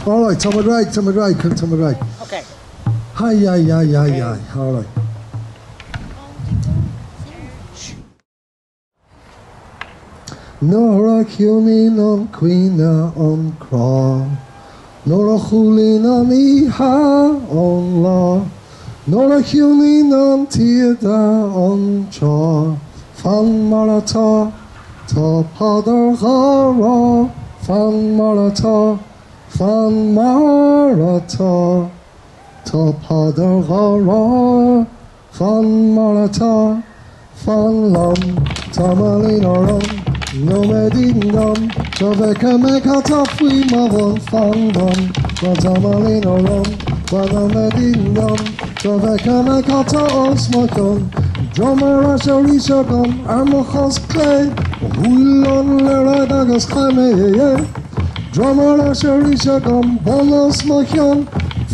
All right, Tommy right, Tommy right, Tommy right. Okay. Hi, yeah. All right. Nora Cunin on Queena on Craw. Nora Hulin on Iha on La. Nora Cunin on Tieda on Chaw. Fan Marata. Ta Padar Hara. Fan Marata. Fan Marata. Ta Padar Hara. Fan Marata. Fan Lam. Tamalinorum. No medindam, Javeka mekata fui mavon fandam, Vatamalino rom, Vana medindam, Javeka mekata osmakon, Drummer asharishagam, Armachos clay, Hulon leradagas kame, Drummer asharishagam, Bonos machon,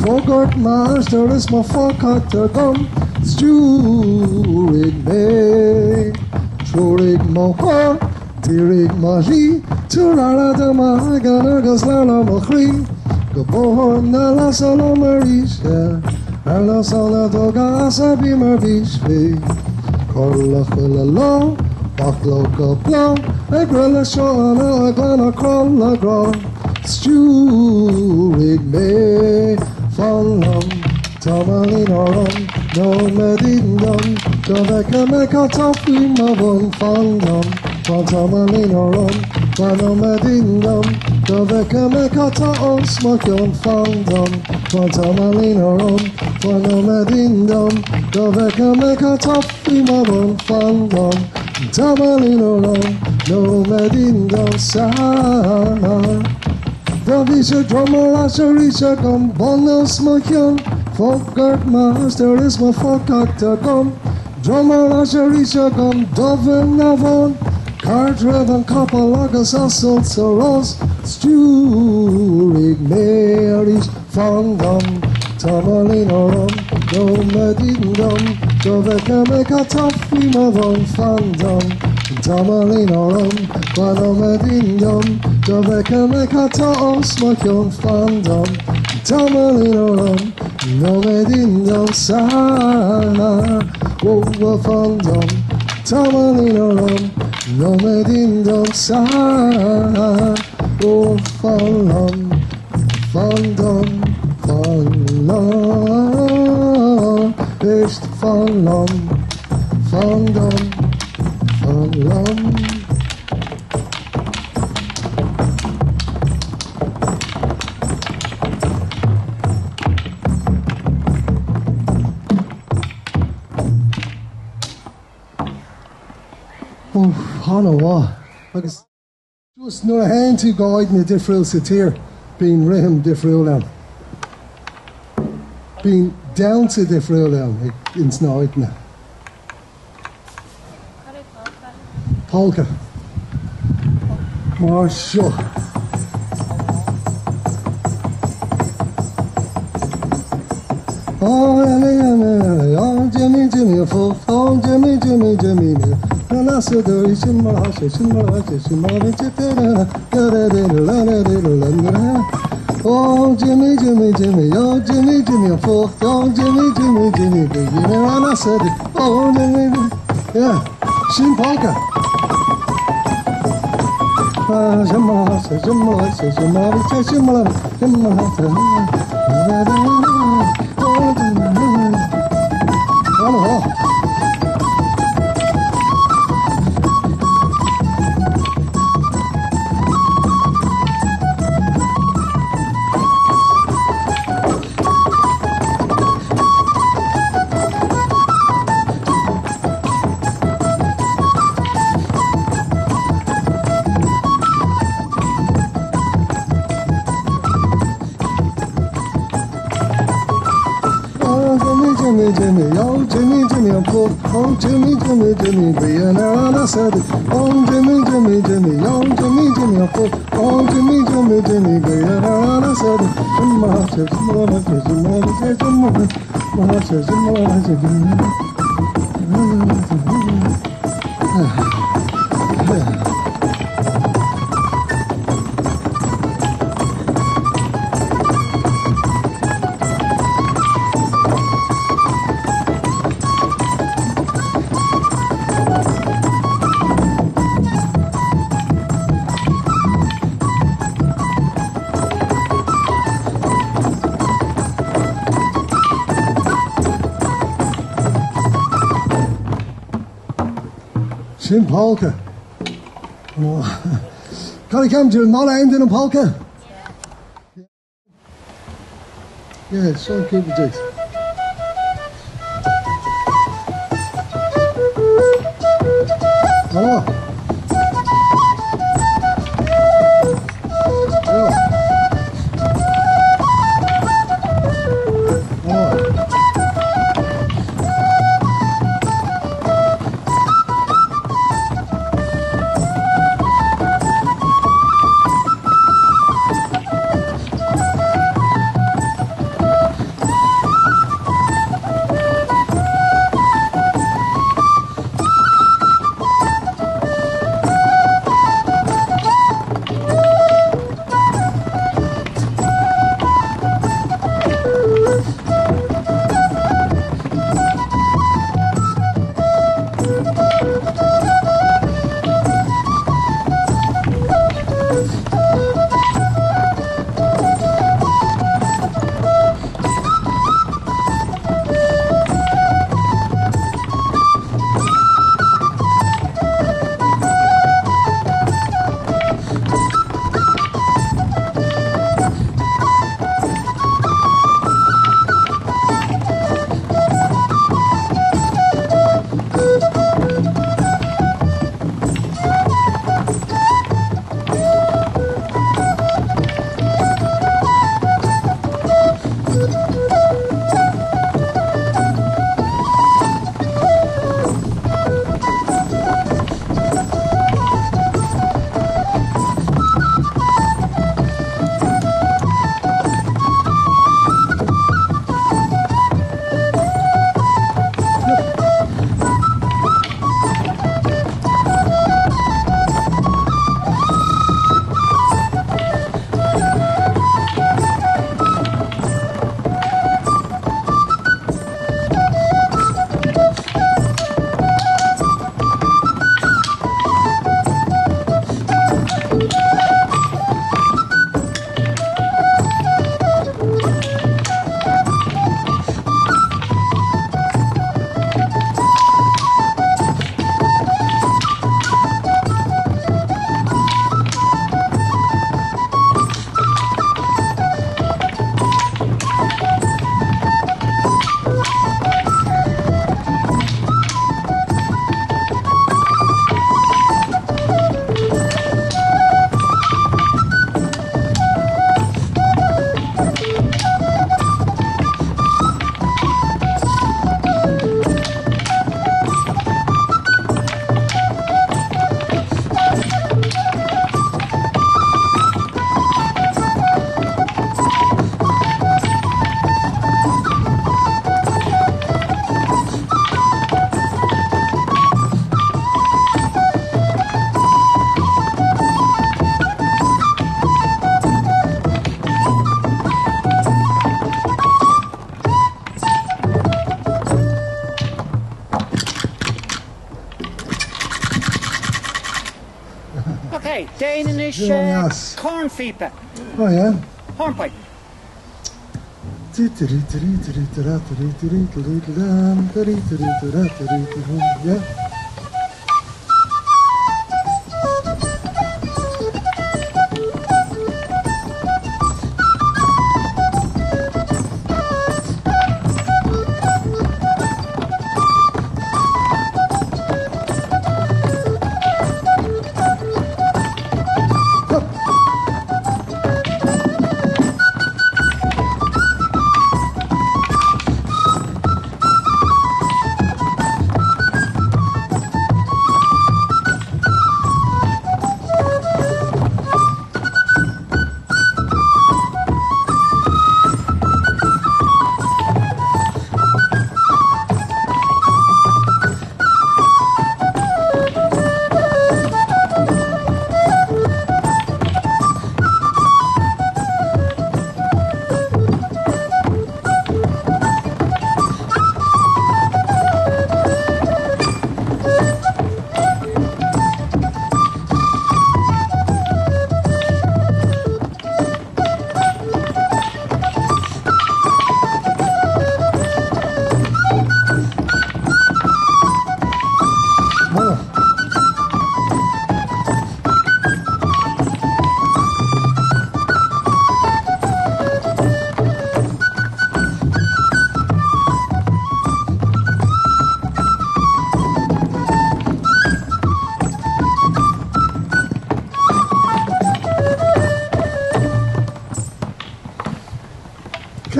Fogart master is my fakatagam, Sturig me, Churig moha. Tirig mahi, turara da mahagana gaslala mahri, Gabohon nala sala marisha, Arla sala doga asabi marbishvi, Korla khulala, Baklo kaplo, Egrela shoana, Aglana krolla gra, Sturig me, Fanlam, Tamalinorum, No medindam, Javeka mekatafi mavon fandam, Fantamalinorum, Vanomadindam, Daveka mekata osmakyon fandam, Fantamalinorum, Vanomadindam, Daveka mekata fimavon fandam, Tamalinorum, no medindam sana. Davisha drummer asharisha gum, Bonos makyon, Fogart master is my fokaktagum, Drummer asharisha gum, Doven navon, Cardrevan kapalagas assault saros, Sturig meris fandam, Tamalinorum, no medindam, Doveka mekatafi mavon fandam, Tamalinorum, Vano medindam, Doveka mekata osmakyon fandam, Tamalinorum, no medindam sana, Wova fandam, Tamalinorum, no medindam sana, oh falam, fandam, falam, ist falam, fandam, falam. Hanawa, agus just no hand to guide in the different satir, being rihim different being down to different in Snoidna. Polka. Marshall. Oh, Jimmy, Jimmy, oh, Jimmy, Jimmy, Jimmy. Oh, Jimmy, Jimmy, Jimmy, oh, Jimmy, Jimmy, oh, Jimmy, Jimmy, Jimmy, and I said it, oh, Jimmy, yeah, Shin Polka. Oh, Jimmy, Jimmy, Jimmy, and I said it. Oh, Jimmy, Jimmy, Jimmy, oh, Jimmy, Jimmy, oh, Jimmy, Jimmy, Jimmy, and I said it. Schön polka. Oh. Kan ik hem doen alle einden een polka? Ja, zo'n keer bedoeld. Hallo. Ja. Hallo. Okay, Danish Yes. cornfeeper, Oh yeah. hornpipe. Yeah.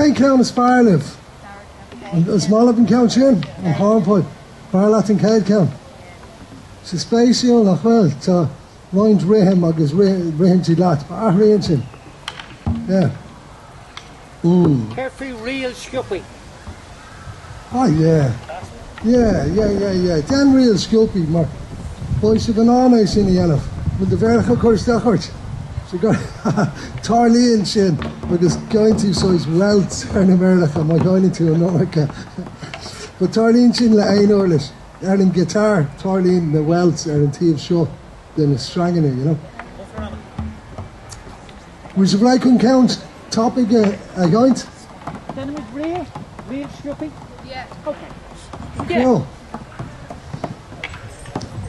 Cain Count is Farlive. Small up in Count Chin and Hornpipe. Farlat in Cain Count. So Spacio nach well, so mind Rahim agus Rahim Tilat, but Rahim Chin. Yeah. Carefree real scoopy. Oh yeah. Yeah. Dan real Scoopy, maar boys have been on ice in the yellow. With the vertical course that hurt. So got Tarleen Shin because going to so is wealth in America, my going to America. But Tarleen Shin la ein orlish. Erling guitar, Tarleen the wealth and Steve show then it's strong in it, you know. Was if I can count topic a joint? Then it was real scoopy. Yeah. Okay. Cool.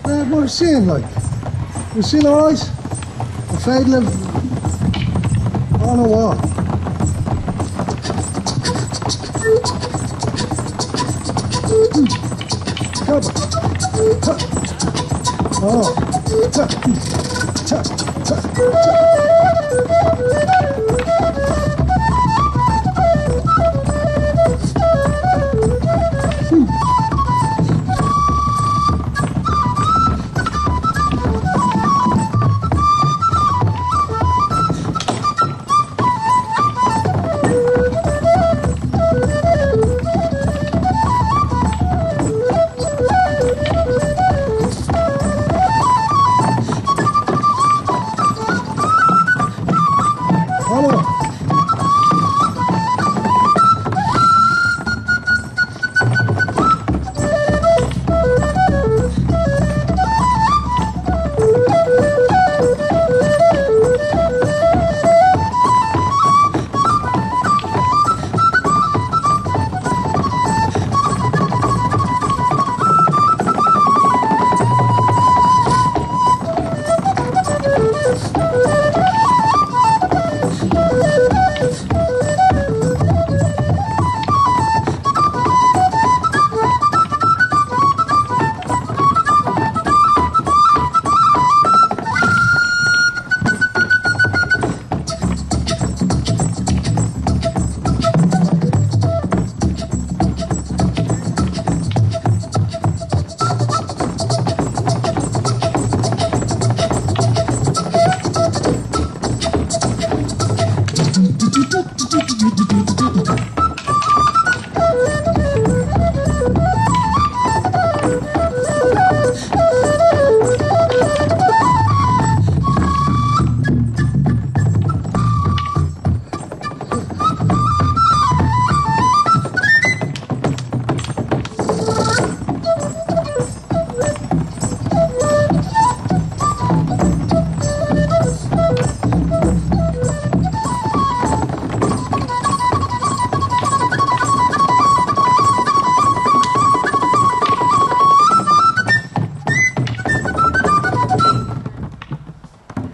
We're seeing we're seeing alright. A fade live on a wall.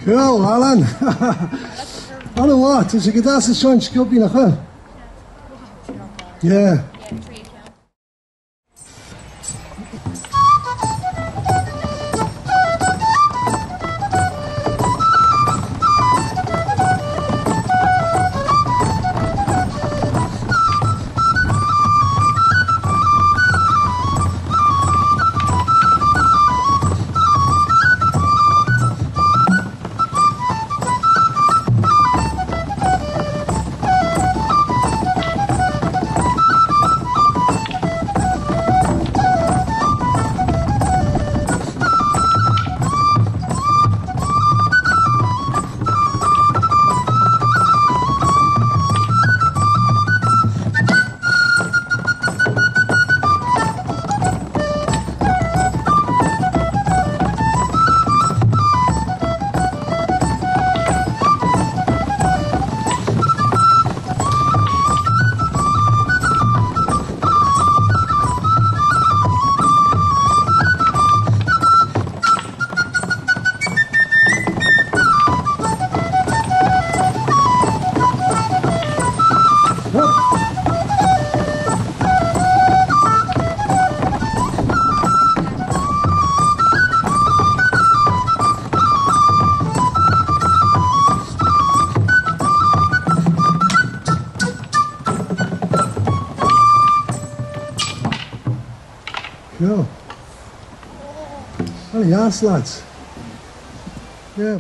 Cool, Alan. I know what, is it that's a shine Scoopy nach well? Yeah. Cool. Well, yes, lads. Yeah.